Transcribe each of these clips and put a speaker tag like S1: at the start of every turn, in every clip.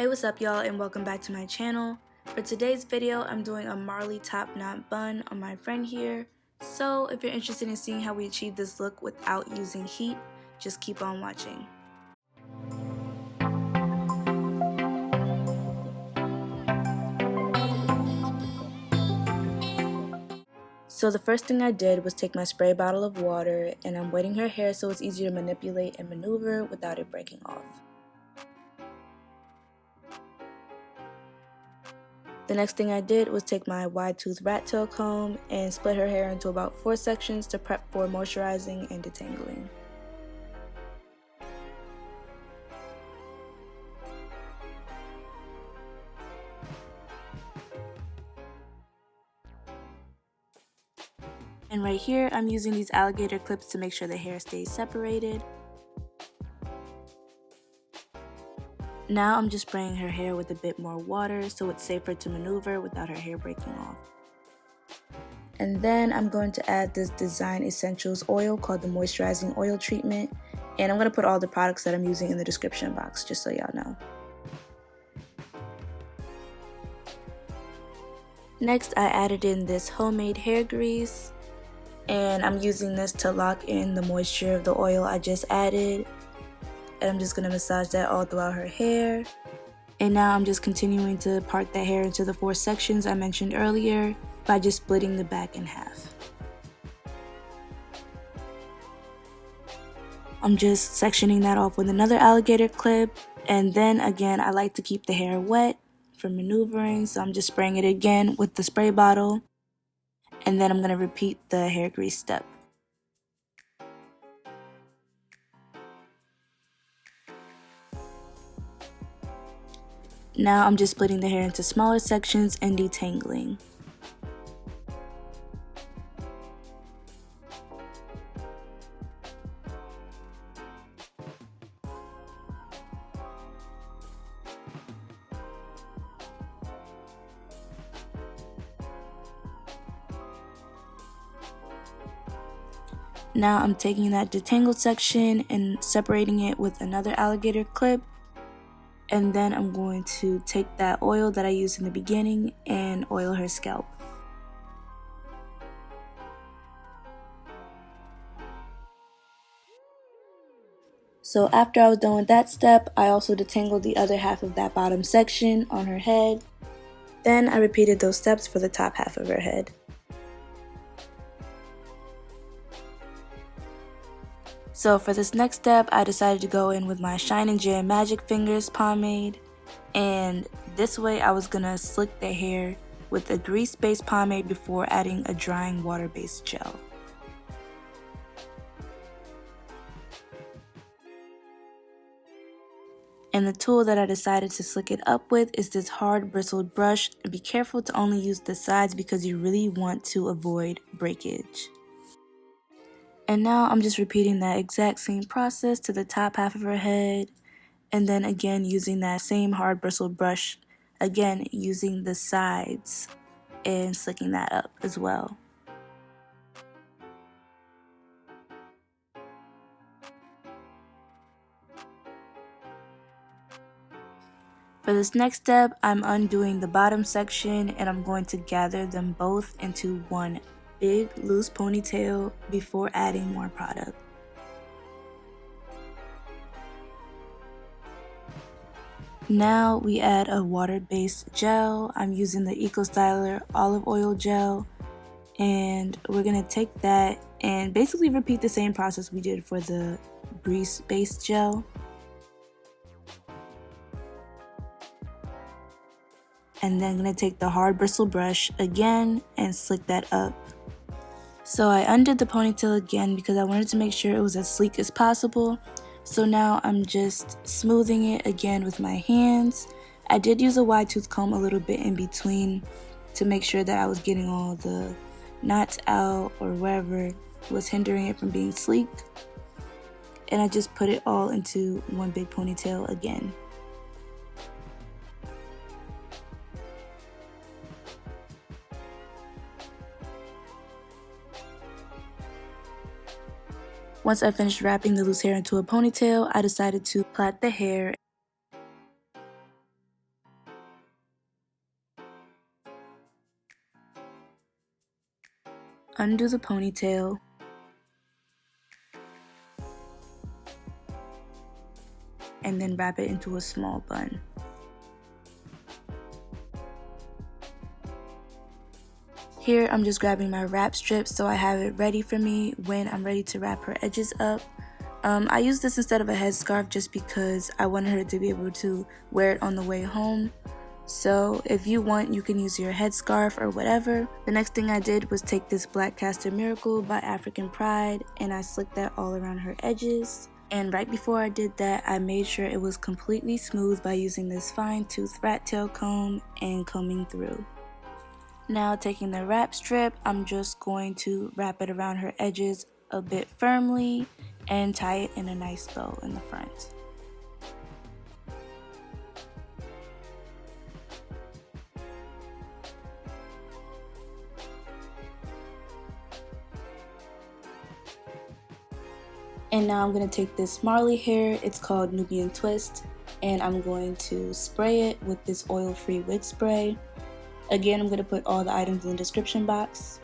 S1: Hey, what's up y'all, and welcome back to my channel. For today's video, I'm doing a Marley top knot bun on my friend here. So if you're interested in seeing how we achieve this look without using heat, just keep on watching. So the first thing I did was take my spray bottle of water, and I'm wetting her hair so it's easier to manipulate and maneuver without it breaking off. The next thing I did was take my wide tooth rat tail comb and split her hair into about 4 sections to prep for moisturizing and detangling. And right here, I'm using these alligator clips to make sure the hair stays separated. Now I'm just spraying her hair with a bit more water so it's safer to maneuver without her hair breaking off. And then I'm going to add this Design Essentials oil called the Moisturizing Oil Treatment. And I'm going to put all the products that I'm using in the description box just so y'all know. Next, I added in this homemade hair grease. And I'm using this to lock in the moisture of the oil I just added. And I'm just going to massage that all throughout her hair. And now I'm just continuing to part the hair into the 4 sections I mentioned earlier by just splitting the back in half. I'm just sectioning that off with another alligator clip. And then again, I like to keep the hair wet for maneuvering, so I'm just spraying it again with the spray bottle. And then I'm going to repeat the hair grease step. Now I'm just splitting the hair into smaller sections and detangling. Now I'm taking that detangled section and separating it with another alligator clip. And then I'm going to take that oil that I used in the beginning and oil her scalp. So after I was done with that step, I also detangled the other half of that bottom section on her head. Then I repeated those steps for the top half of her head. So for this next step, I decided to go in with my Shine and Jam Magic Fingers pomade. And this way I was going to slick the hair with a grease-based pomade before adding a drying water-based gel. And the tool that I decided to slick it up with is this hard bristled brush. Be careful to only use the sides because you really want to avoid breakage. And now I'm just repeating that exact same process to the top half of her head. And then again using that same hard bristled brush. Again using the sides and slicking that up as well. For this next step, I'm undoing the bottom section and I'm going to gather them both into one big loose ponytail before adding more product. Now we add a water-based gel. I'm using the Eco Styler olive oil gel, and we're going to take that and basically repeat the same process we did for the grease-based gel. And then I'm going to take the hard bristle brush again and slick that up. So I undid the ponytail again because I wanted to make sure it was as sleek as possible. So now I'm just smoothing it again with my hands. I did use a wide tooth comb a little bit in between to make sure that I was getting all the knots out or wherever was hindering it from being sleek. And I just put it all into one big ponytail again. Once I finished wrapping the loose hair into a ponytail, I decided to plait the hair. undo the ponytail, and then wrap it into a small bun. Here I'm just grabbing my wrap strip so I have it ready for me when I'm ready to wrap her edges up. I use this instead of a headscarf just because I wanted her to be able to wear it on the way home. So if you want, you can use your headscarf or whatever. The next thing I did was take this black Castor Miracle by African Pride and I slicked that all around her edges. And right before I did that, I made sure it was completely smooth by using this fine Tooth Rattail Comb and combing through. Now taking the wrap strip, I'm just going to wrap it around her edges a bit firmly and tie it in a nice bow in the front. And now I'm going to take this Marley Hair, it's called Nubian Twist, and I'm going to spray it with this oil-free wig spray. Again, I'm going to put all the items in the description box.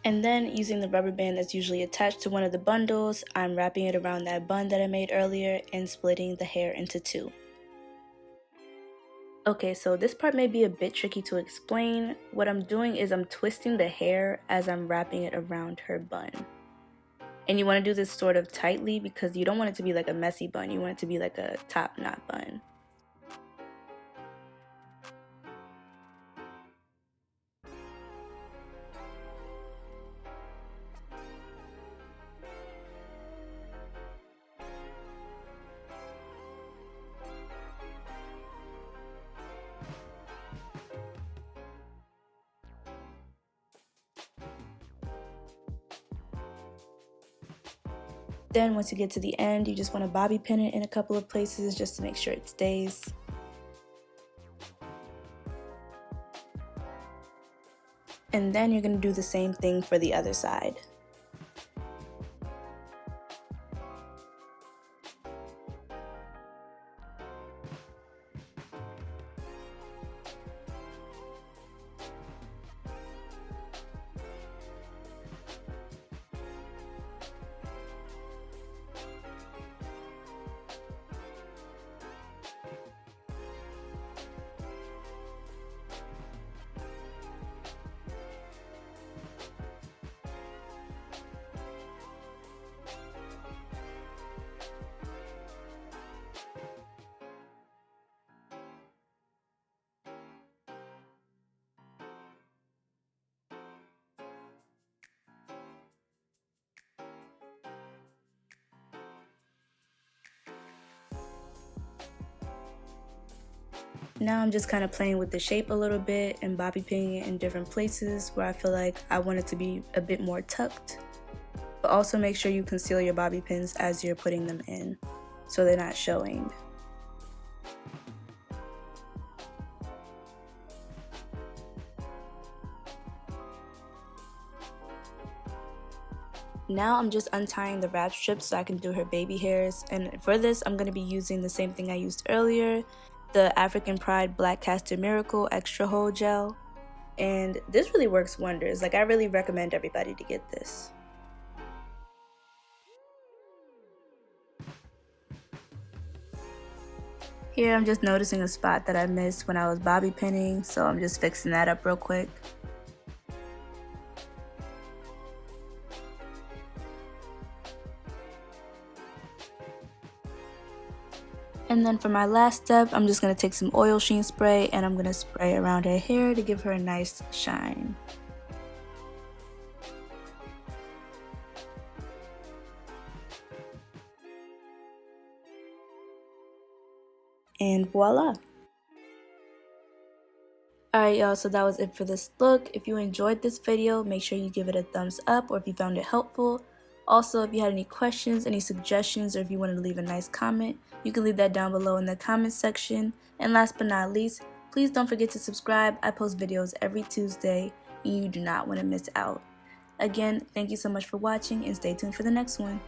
S1: And then using the rubber band that's usually attached to one of the bundles, I'm wrapping it around that bun that I made earlier and splitting the hair into two. Okay, so this part may be a bit tricky to explain. What I'm doing is I'm twisting the hair as I'm wrapping it around her bun. And you want to do this sort of tightly because you don't want it to be like a messy bun, you want it to be like a top knot bun. Then once you get to the end, you just want to bobby pin it in a couple of places just to make sure it stays. And then you're going to do the same thing for the other side. Now I'm just kind of playing with the shape a little bit and bobby pinning it in different places where I feel like I want it to be a bit more tucked. But also make sure you conceal your bobby pins as you're putting them in so they're not showing. Now I'm just untying the wrap strips so I can do her baby hairs, and for this I'm going to be using the same thing I used earlier, the African Pride Black Castor Miracle Extra Hold Gel, and this really works wonders. Like, I really recommend everybody to get this. Here I'm just noticing a spot that I missed when I was bobby pinning, so I'm just fixing that up real quick. And then for my last step, I'm just going to take some oil sheen spray and I'm going to spray around her hair to give her a nice shine. And voila! Alright y'all, so that was it for this look. If you enjoyed this video, make sure you give it a thumbs up, or if you found it helpful. Also, if you had any questions, any suggestions, or if you wanted to leave a nice comment, you can leave that down below in the comments section. And last but not least, please don't forget to subscribe. I post videos every Tuesday and you do not want to miss out. Again, thank you so much for watching and stay tuned for the next one.